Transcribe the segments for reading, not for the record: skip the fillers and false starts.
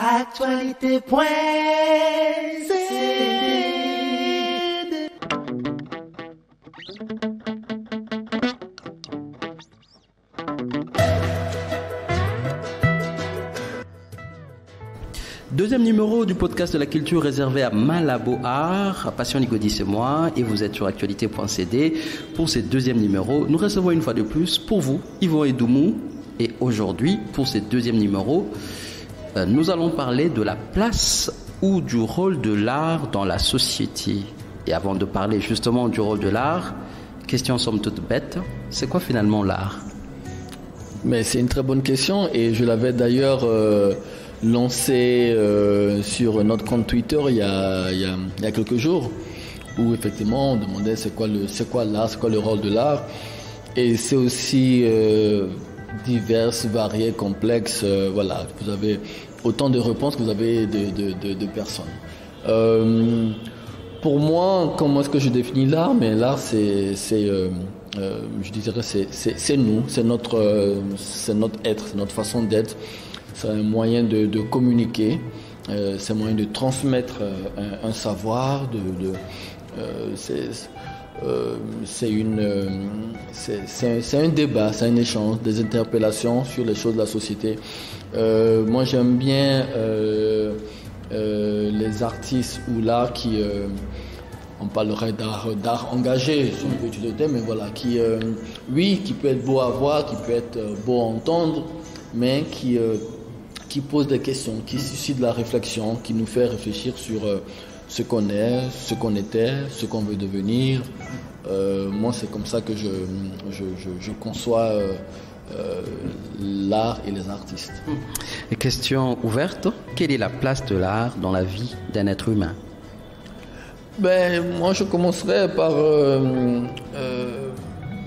Actualité.z. Deuxième numéro du podcast de la culture réservé à Malabo Art, Passion Ligodis et moi, et vous êtes sur actualité.cd. Pour ce deuxième numéro, nous recevons une fois de plus pour vous Yvon Edoumou, et aujourd'hui, pour ce deuxième numéro, nous allons parler de la place ou du rôle de l'art dans la société. Et avant de parler justement du rôle de l'art, question somme toute bête, c'est quoi finalement l'art? Mais c'est une très bonne question et je l'avais d'ailleurs lancé sur notre compte Twitter il y a quelques jours, où effectivement on demandait c'est quoi l'art, c'est quoi le rôle de l'art, et c'est aussi divers, varié, complexe. Voilà, vous avez autant de réponses que vous avez de personnes. Pour moi, comment est-ce que je définis l'art? Mais l'art, je dirais, c'est nous, c'est notre être, c'est notre façon d'être. C'est un moyen de communiquer, c'est un moyen de transmettre un savoir, c'est un débat, c'est un échange, des interpellations sur les choses de la société. Moi, j'aime bien les artistes ou l'art qui, on parlerait d'art engagé, si on peut utiliser le terme, mais voilà, qui peut être beau à voir, qui peut être beau à entendre, mais qui pose des questions, qui suscite de la réflexion, qui nous fait réfléchir sur ce qu'on est, ce qu'on était, ce qu'on veut devenir. Moi, c'est comme ça que je conçois l'art et les artistes. Et question ouverte, quelle est la place de l'art dans la vie d'un être humain? Moi, je commencerai par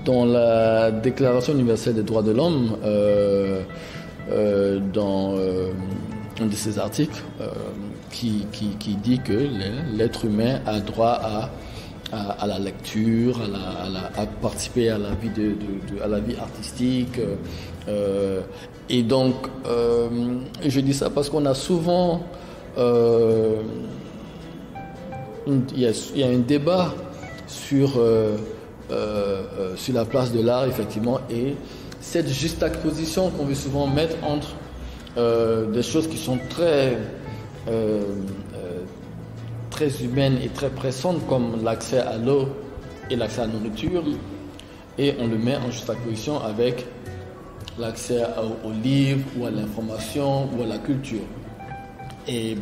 dans la Déclaration universelle des droits de l'homme, dans un de ces articles qui dit que l'être humain a droit à la lecture, à participer à la vie à la vie artistique, et donc je dis ça parce qu'on a souvent il y a un débat sur la place de l'art, effectivement, et cette juxtaposition qu'on veut souvent mettre entre des choses qui sont très humaines et très pressantes, comme l'accès à l'eau et l'accès à la nourriture, et on le met en juxtaposition avec l'accès aux livres ou à l'information ou à la culture. Et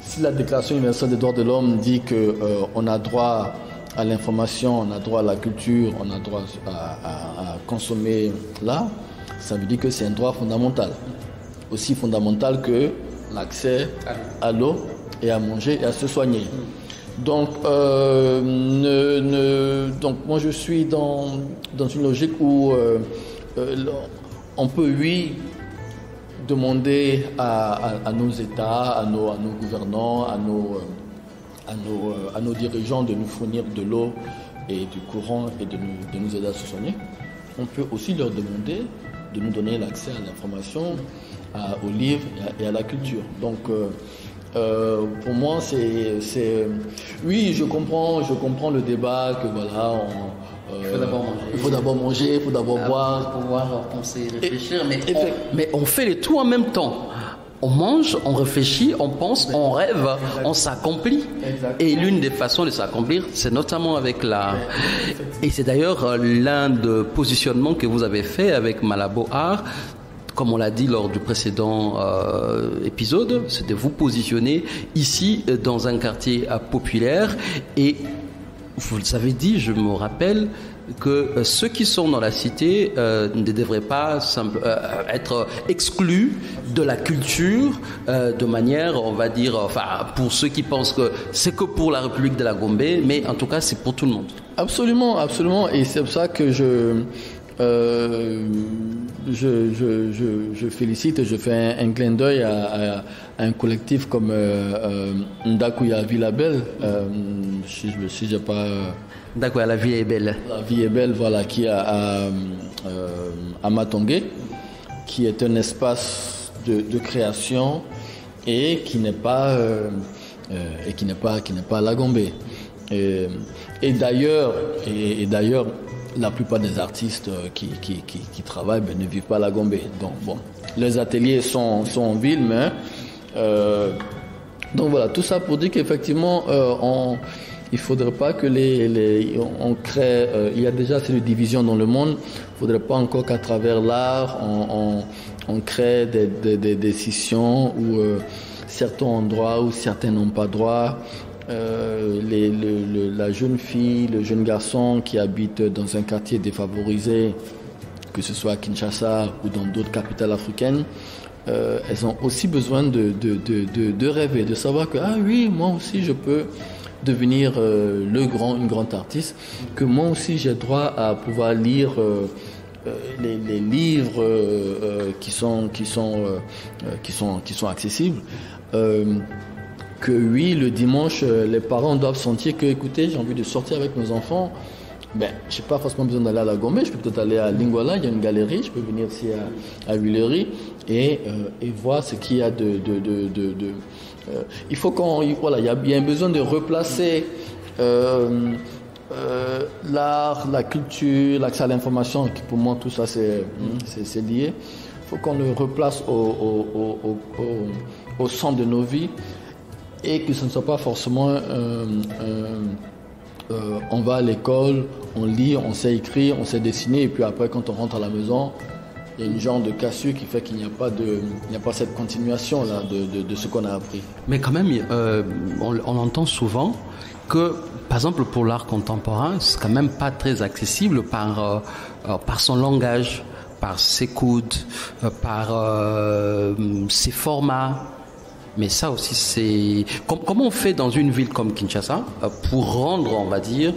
si la Déclaration universelle des droits de l'homme dit qu'on a droit à l'information, on a droit à la culture, on a droit à consommer l'art, ça veut dire que c'est un droit fondamental. Aussi fondamental que l'accès à l'eau et à manger et à se soigner. Donc, donc moi je suis dans une logique où on peut, oui, demander à nos États, à nos gouvernants, à nos dirigeants de nous fournir de l'eau et du courant et de nous aider à se soigner. On peut aussi leur demander de nous donner l'accès à l'information, aux livres et à la culture. Donc, pour moi, oui, je comprends le débat que voilà, il faut d'abord manger, il faut d'abord boire, pour pouvoir penser, réfléchir, mais on fait les tout en même temps. On mange, on réfléchit, on pense, on rêve, on s'accomplit. Et l'une des façons de s'accomplir, c'est notamment avec l'art. Et c'est d'ailleurs l'un des positionnements que vous avez fait avec Malabo Art. Comme on l'a dit lors du précédent épisode, c'est de vous positionner ici dans un quartier populaire. Et vous le avez dit, je me rappelle que ceux qui sont dans la cité ne devraient pas être exclus de la culture de manière, on va dire, enfin, pour ceux qui pensent que c'est que pour la République de la Gombe, mais en tout cas, c'est pour tout le monde. Absolument, absolument. Et c'est pour ça que je félicite et je fais un clin d'œil à un collectif comme Ndakuya Villabel, si j'ai pas... D'accord, la vie est belle. La vie est belle, voilà, qui est à Matongé, qui est un espace de création et qui n'est pas Lagombe. Et d'ailleurs, la plupart des artistes qui travaillent ne vivent pas à Lagombe. Donc bon, les ateliers sont en ville, mais donc voilà, tout ça pour dire qu'effectivement, il faudrait pas que on crée. Il y a déjà assez de divisions dans le monde. Il faudrait pas encore qu'à travers l'art, on crée des scissions où certains ont droit ou certains n'ont pas droit. La jeune fille, le jeune garçon qui habite dans un quartier défavorisé, que ce soit à Kinshasa ou dans d'autres capitales africaines, elles ont aussi besoin de rêver, de savoir que ah oui, moi aussi je peux devenir une grande artiste, que moi aussi j'ai droit à pouvoir lire les livres qui sont accessibles. Que oui, le dimanche, les parents doivent sentir que, écoutez, j'ai envie de sortir avec mes enfants. Ben, je n'ai pas forcément besoin d'aller à la Gombe, je peux peut-être aller à Lingwala, il y a une galerie, je peux venir ici à Huilery et voir ce qu'il y a il faut voilà, il y a un besoin de replacer l'art, la culture, l'accès à l'information, qui pour moi tout ça c'est lié. Il faut qu'on le replace au centre de nos vies et que ce ne soit pas forcément on va à l'école, on lit, on sait écrire, on sait dessiner et puis après quand on rentre à la maison, il y a une genre de cassure qui fait qu'il n'y a pas cette continuation là de ce qu'on a appris. Mais quand même, on entend souvent que, par exemple, pour l'art contemporain, c'est quand même pas très accessible par son langage, par ses coudes, par ses formats. Mais ça aussi, c'est... Comment on fait dans une ville comme Kinshasa pour rendre, on va dire,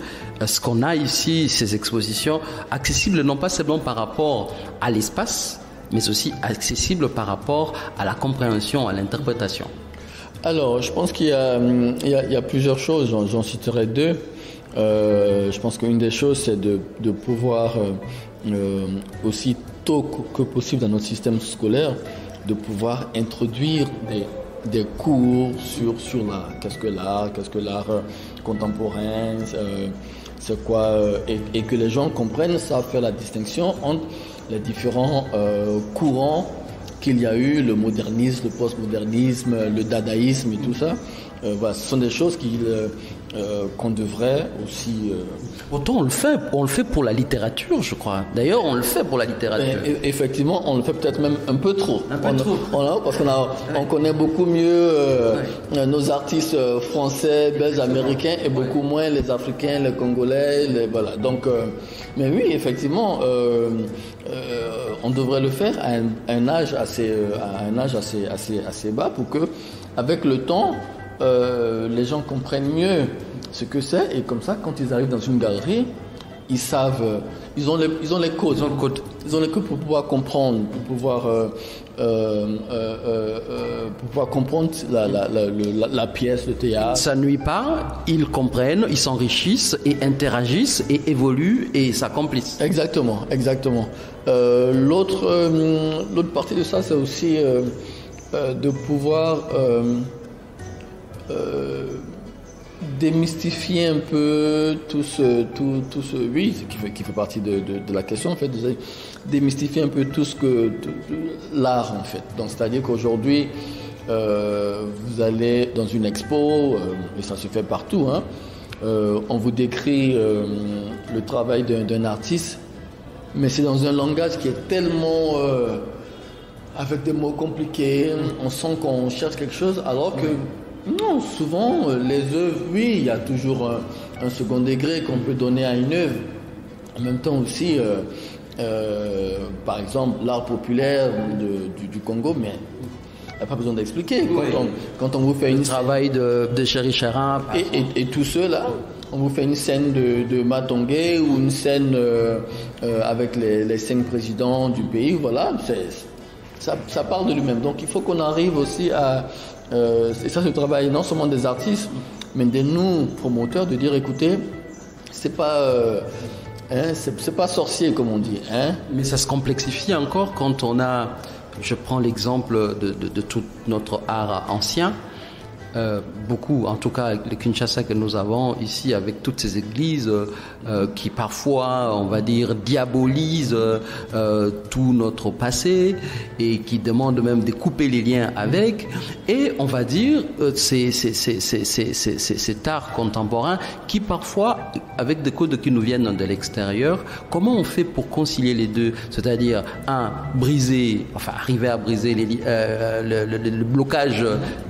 ce qu'on a ici, ces expositions, accessibles non pas seulement par rapport à l'espace, mais aussi accessibles par rapport à la compréhension, à l'interprétation? Alors, je pense qu'il y a plusieurs choses, j'en citerai deux. Je pense qu'une des choses, c'est de pouvoir, aussi tôt que possible dans notre système scolaire, de pouvoir introduire des cours sur qu'est-ce que l'art contemporain, c'est quoi, et que les gens comprennent, ça fait la distinction entre les différents courants qu'il y a eu, le modernisme, le postmodernisme, le dadaïsme et tout ça. Voilà, ce sont des choses qu'on devrait aussi... Autant on le fait pour la littérature, je crois. D'ailleurs, on le fait pour la littérature. Effectivement, on le fait peut-être même un peu trop. Parce qu'on connaît beaucoup mieux nos artistes français, belges, américains et beaucoup moins les Africains, les Congolais. Voilà. Donc, mais oui, effectivement, on devrait le faire à un âge assez bas pour que, avec le temps, les gens comprennent mieux ce que c'est et comme ça, quand ils arrivent dans une galerie, ils savent, ils ont les codes. Ils ont les codes pour pouvoir comprendre, pour pouvoir comprendre la pièce, le théâtre. Ça nuit pas, ils comprennent, ils s'enrichissent et interagissent et évoluent et s'accomplissent. Exactement. L'autre partie de ça, c'est aussi de pouvoir démystifier un peu tout ce oui, qui fait partie de la question en fait, démystifier un peu tout l'art en fait. Donc c'est-à-dire qu'aujourd'hui vous allez dans une expo et ça se fait partout, hein, on vous décrit le travail d'un artiste, mais c'est dans un langage qui est tellement avec des mots compliqués, on sent qu'on cherche quelque chose alors que non, souvent, les œuvres, oui, il y a toujours un second degré qu'on peut donner à une œuvre. En même temps aussi, par exemple, l'art populaire du Congo, mais il n'y a pas besoin d'expliquer. Oui. Quand on vous fait une travail de Chéri Charin et tout cela, on vous fait une scène de Matongé ou une scène avec les 5 présidents du pays, voilà, ça parle de lui-même. Donc il faut qu'on arrive aussi à... et ça, c'est le travail non seulement des artistes, mais de nous, promoteurs, de dire, écoutez, c'est pas sorcier, comme on dit. Hein. Mais ça se complexifie encore quand on a je prends l'exemple de tout notre art ancien. Beaucoup, en tout cas le Kinshasa que nous avons ici avec toutes ces églises qui parfois, on va dire, diabolisent tout notre passé et qui demandent même de couper les liens avec, et on va dire cet art contemporain qui parfois, avec des codes qui nous viennent de l'extérieur, comment on fait pour concilier les deux, c'est-à-dire arriver à briser le blocage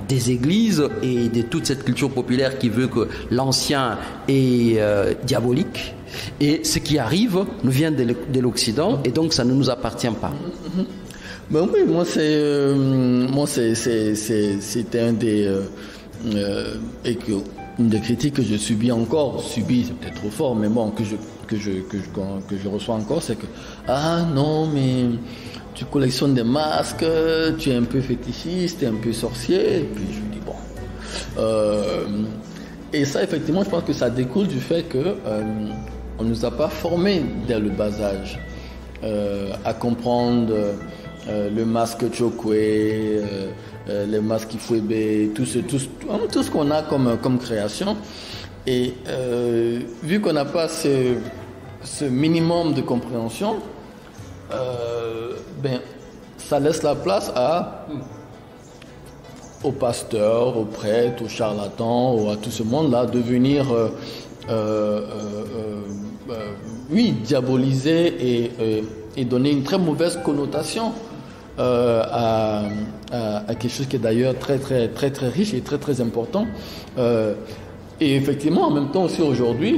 des églises et de toute cette culture populaire qui veut que l'ancien est diabolique, et ce qui arrive nous vient de l'Occident, et donc ça ne nous appartient pas. Ben oui, moi c'était un des et que une des critiques que je subis, c'est peut-être trop fort, mais bon, que je reçois encore, c'est que non, mais tu collectionnes des masques, tu es un peu fétichiste, tu es un peu sorcier. Et puis je me dis bon. Et ça, effectivement, je pense que ça découle du fait que on nous a pas formés dès le bas âge à comprendre le masque Chokwe, les masques Ifwebe, tout ce qu'on a comme création. Et vu qu'on n'a pas ce minimum de compréhension, ça laisse la place aux pasteurs, aux prêtres, aux charlatans, à tout ce monde-là de venir diaboliser et donner une très mauvaise connotation à quelque chose qui est d'ailleurs très très très très riche et très très important. Et effectivement, en même temps aussi aujourd'hui,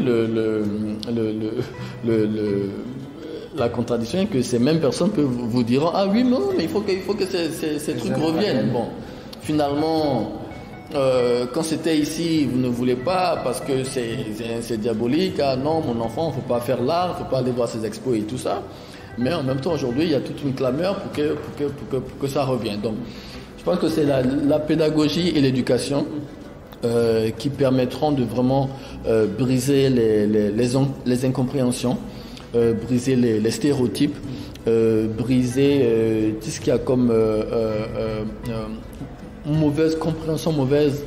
la contradiction est que ces mêmes personnes peuvent vous dire oui, non, mais il faut que ces trucs reviennent. Bon, finalement, quand c'était ici, vous ne voulez pas parce que c'est diabolique. Non, mon enfant, il ne faut pas faire l'art, il ne faut pas aller voir ces expos et tout ça. Mais en même temps, aujourd'hui, il y a toute une clameur pour que ça revienne. Donc, je pense que c'est la pédagogie et l'éducation qui permettront de vraiment briser les incompréhensions, briser les stéréotypes, briser tout ce qu'il y a comme mauvaise compréhension, mauvaise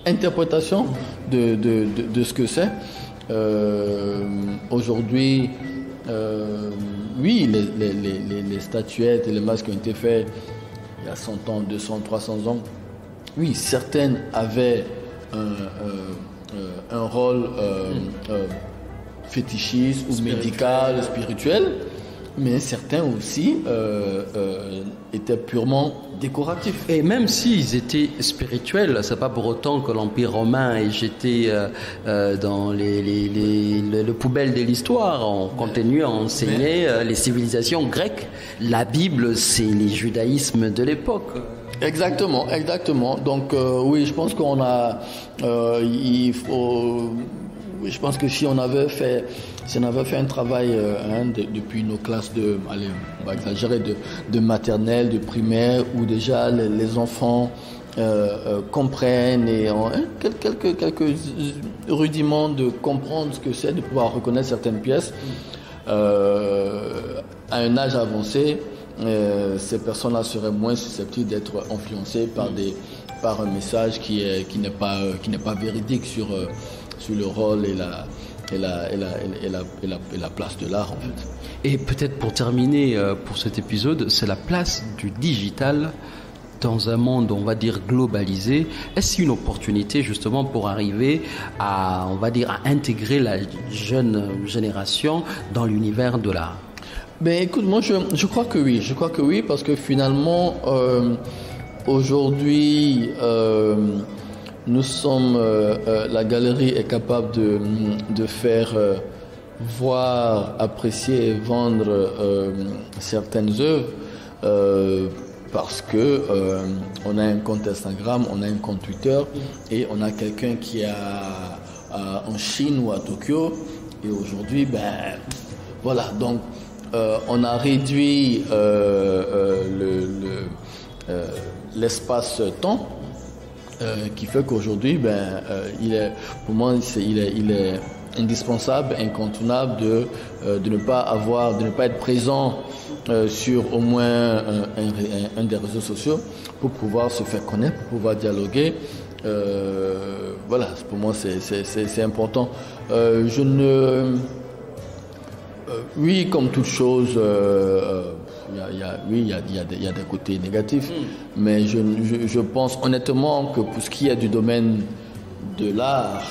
interprétation de ce que c'est. Aujourd'hui, oui, les statuettes et les masques qui ont été faits il y a 100 ans, 200, 300 ans, oui, certaines avaient un rôle fétichiste ou médical, spirituel, mais certains aussi étaient purement décoratifs. Et même s'ils étaient spirituels, c'est pas pour autant que l'Empire romain est jeté dans les poubelles de l'histoire. On continue à enseigner les civilisations grecques. La Bible, c'est les judaïsmes de l'époque. Exactement. Donc oui, je pense qu'on a, je pense que si on avait fait un travail depuis nos classes on va exagérer, de maternelle, de primaire, où déjà les enfants comprennent et ont quelques rudiments de comprendre ce que c'est, de pouvoir reconnaître certaines pièces à un âge avancé. Ces personnes-là seraient moins susceptibles d'être influencées par un message qui n'est pas véridique sur le rôle et la place de l'art, en fait. Et peut-être pour terminer pour cet épisode, c'est la place du digital dans un monde, on va dire, globalisé. Est-ce une opportunité justement pour arriver à, on va dire, à intégrer la jeune génération dans l'univers de l'art? Écoute, moi je crois que oui, parce que finalement aujourd'hui nous sommes la galerie est capable de faire voir, apprécier et vendre certaines œuvres parce que on a un compte Instagram, on a un compte Twitter et on a quelqu'un qui est en Chine ou à Tokyo, et aujourd'hui voilà, donc on a réduit l'espace-temps qui fait qu'aujourd'hui, pour moi, il est indispensable, incontournable de ne pas être présent sur au moins un des réseaux sociaux pour pouvoir se faire connaître, pour pouvoir dialoguer. Voilà, pour moi c'est important. Oui, comme toute chose, il y a des côtés négatifs, mais je pense honnêtement que pour ce qui est du domaine de l'art,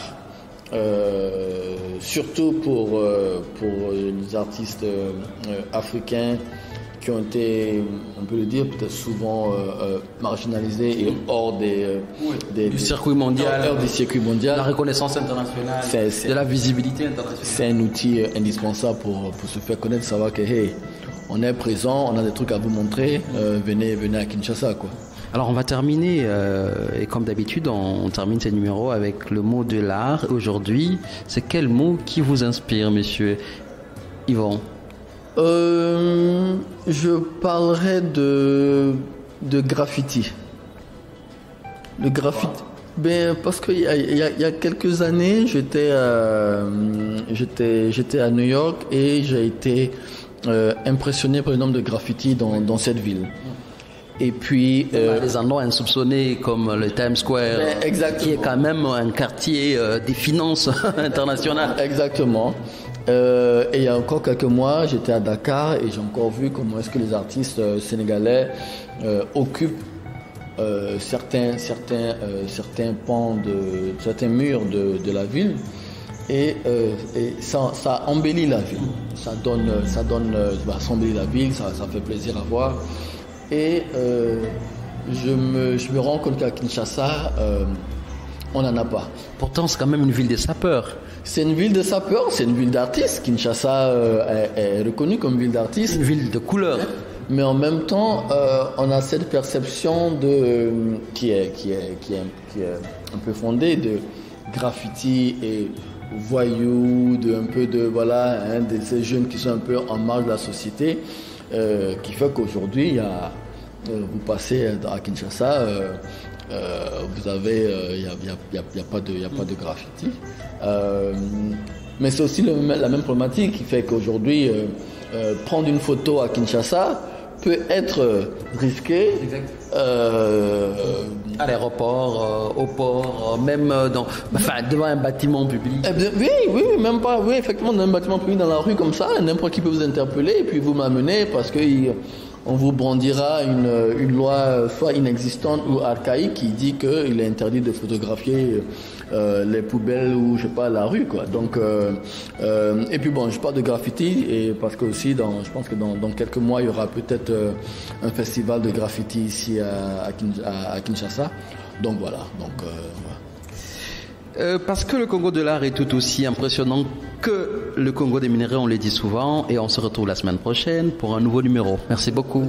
surtout pour les artistes africains qui ont été, on peut le dire, peut-être souvent marginalisés et hors du circuit mondial, la reconnaissance internationale, de la visibilité internationale. C'est un outil indispensable pour se faire connaître, savoir que hey, on est présent, on a des trucs à vous montrer, venez à Kinshasa, quoi. Alors on va terminer, et comme d'habitude, on termine ces numéros avec le mot de l'art. Aujourd'hui, c'est quel mot qui vous inspire, monsieur Yvon? Je parlerai de graffiti. Le graffiti. Ben, parce qu'il y a quelques années, j'étais à New York et j'ai été impressionné par le nombre de graffitis dans cette ville. Et puis des endroits insoupçonnés comme le Times Square, qui est quand même un quartier des finances internationales. Exactement. Et il y a encore quelques mois, j'étais à Dakar et j'ai encore vu comment est-ce que les artistes sénégalais occupent certains pans certains murs de la ville et ça embellit la ville. Ça embellit la ville, ça fait plaisir à voir. Et je me rends compte qu'à Kinshasa, on n'en a pas. Pourtant, c'est quand même une ville des sapeurs. C'est une ville de sapeurs, c'est une ville d'artistes. Kinshasa est reconnue comme ville d'artistes. Une ville de couleur. Mais en même temps, on a cette perception qui est un peu fondée de graffiti et voyous, de ces jeunes qui sont un peu en marge de la société, qui fait qu'aujourd'hui, vous passez à Kinshasa. Vous avez, il y a pas de graffiti, mais c'est aussi la même problématique qui fait qu'aujourd'hui prendre une photo à Kinshasa peut être risqué. À l'aéroport, au port, même devant un bâtiment public. Oui, même pas. Oui, effectivement, dans un bâtiment public, dans la rue comme ça, n'importe qui peut vous interpeller et puis vous m'amener parce que on vous brandira une loi soit inexistante ou archaïque qui dit qu'il est interdit de photographier les poubelles ou je sais pas la rue, quoi. Donc et puis bon, je parle de graffiti et parce que aussi je pense que dans quelques mois il y aura peut-être un festival de graffiti ici à Kinshasa. Donc voilà. Parce que le Congo de l'art est tout aussi impressionnant que le Congo des minerais, on le dit souvent, et on se retrouve la semaine prochaine pour un nouveau numéro. Merci beaucoup.